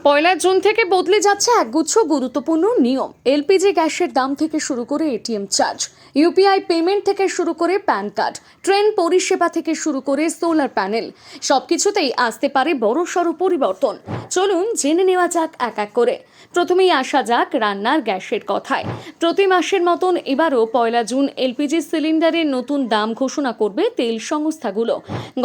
পয়লা June থেকে বদলে যাচ্ছে একগুচ্ছ গুরুত্বপূর্ণ নিয়ম। এলপিজি গ্যাসের দাম থেকে শুরু করে এটিএম চার্জ, ইউপিআই পেমেন্ট থেকে শুরু করে প্যান কার্ড, ট্রেন পরিষেবা থেকে শুরু করে সোলার প্যানেল, সবকিছুতেই আসতে পারে বড়সড় পরিবর্তন। চলুন জেনে নেওয়া যাক এক এক করে। প্রথমেই আসা যাক রান্নার গ্যাসের কথায়। প্রতি মাসের মতন এবারও পয়লা জুন এলপিজি সিলিন্ডারের নতুন দাম ঘোষণা করবে তেল সংস্থাগুলো।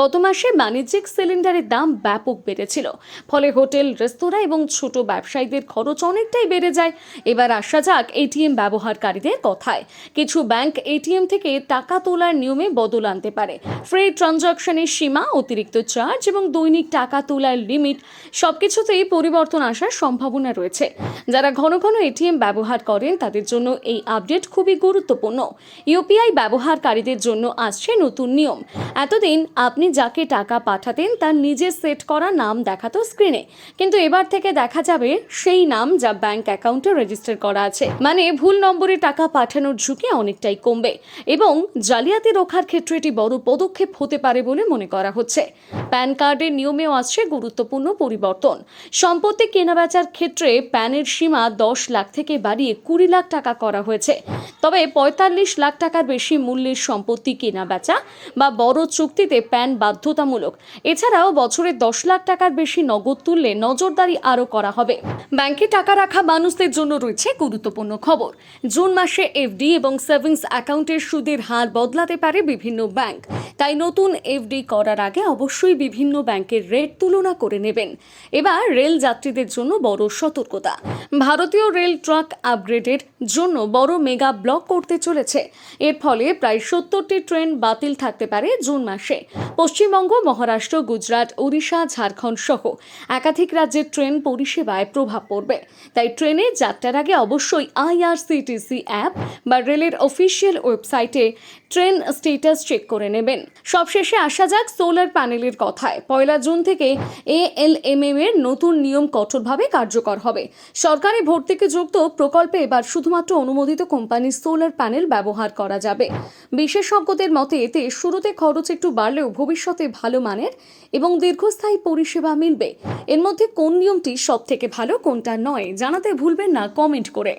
গত মাসে বাণিজ্যিক সিলিন্ডারের দাম ব্যাপক বেড়েছিল, ফলে হোটেল, রেস্তোরাঁ এবং ছোট ব্যবসায়ীদের খরচ অনেকটাই বেড়ে যায়। এবার আসা যাক এটিএম ব্যবহারকারীদের কথায়। কিছু ব্যাংক এটিএম থেকে টাকা তোলার নিয়মে বদল আনতে পারে। ফ্রি ট্রানজাকশনের সীমা, অতিরিক্ত চার্জ এবং দৈনিক টাকা তোলার লিমিট সবকিছুতেই পরিবর্তন আসার সম্ভাবনা রয়েছে। যারা ঘন ঘন এটিএম ব্যবহার করেন তাদের জন্য এই আপডেট খুবই গুরুত্বপূর্ণ। ইউপিআই ব্যবহারকারীদের জন্য আসছে নতুন নিয়ম। এতদিন আপনি যাকে টাকা পাঠাতেন তার নিজের সেট করা নাম দেখাতো স্ক্রিনে, কিন্তু এবার থেকে দেখা যাবে সেই নাম যা ব্যাংক অ্যাকাউন্টে রেজিস্টার করা আছে। মানে ভুল নম্বরে টাকা পাঠানোর ঝুঁকি অনেকটাই কমবে এবং জালিয়াতি রোখার ক্ষেত্রে এটি বড় পদক্ষেপ হতে পারে বলে মনে করা হচ্ছে। প্যান কার্ডের নিয়মেও আসছে গুরুত্বপূর্ণ পরিবর্তন। সম্পত্তি কেনাবেচার ক্ষেত্রে প্যানের সীমা 10 লাখ থেকে বাড়িয়ে 20 লাখ টাকা করা হয়েছে। তবে 45 লাখ টাকার বেশি মূল্যের সম্পত্তি কেনাবেচা বা বড় চুক্তিতে প্যান বাধ্যতামূলক। এছাড়াও বছরে 10 লাখ টাকার বেশি নগদ তুললে নজরদারি আরও করা হবে। ব্যাংকে টাকা রাখা মানুষদের জন্য রয়েছে গুরুত্বপূর্ণ খবর। জুন মাসে এফডি এবং সেভিংস অ্যাকাউন্টের সুদের হার বদলাতে পারে বিভিন্ন ব্যাংক। তাই নতুন এফডি করার আগে অবশ্যই বিভিন্ন ব্যাংকের রেট তুলনা করে নেবেন। এবার রেল যাত্রীদের জন্য বড় সতর্কতা। ভারতীয় রেল ট্র্যাক আপগ্রেডের জন্য বড় মেগা ব্লক করতে চলেছে। এর ফলে প্রায় 70টি ট্রেন বাতিল থাকতে পারে জুন মাসে। পশ্চিমবঙ্গ, মহারাষ্ট্র, গুজরাট, ওড়িশা, ঝাড়খণ্ড সহ একাধিক রাজ্যের ট্রেন পরিষেবায় প্রভাব পড়বে। তাই ট্রেনে যাত্রার আগে অবশ্যই আইআরসিটিসি অ্যাপ বা রেলের অফিসিয়াল ওয়েবসাইটে ট্রেন স্ট্যাটাস চেক করে নেবেন। সবশেষে আসা যাক সোলার প্যানেলের কথায়। পয়লা জুন থেকে এএলএমএম এর নতুন নিয়ম কঠোরভাবে কার্যকর হবে। সরকারি ভর্তুকিযুক্ত প্রকল্পে এবার শুধুমাত্র অনুমোদিত কোম্পানির সোলার প্যানেল ব্যবহার করা যাবে। বিশেষজ্ঞদের মতে এতে শুরুতে খরচ একটু বাড়লেও ভবিষ্যতে ভালো মানের এবং দীর্ঘস্থায়ী পরিষেবা মিলবে। এর মধ্যে কোন নিয়মটি সব থেকে ভালো, কোনটা নয়, জানাতে ভুলবেন না কমেন্ট করে।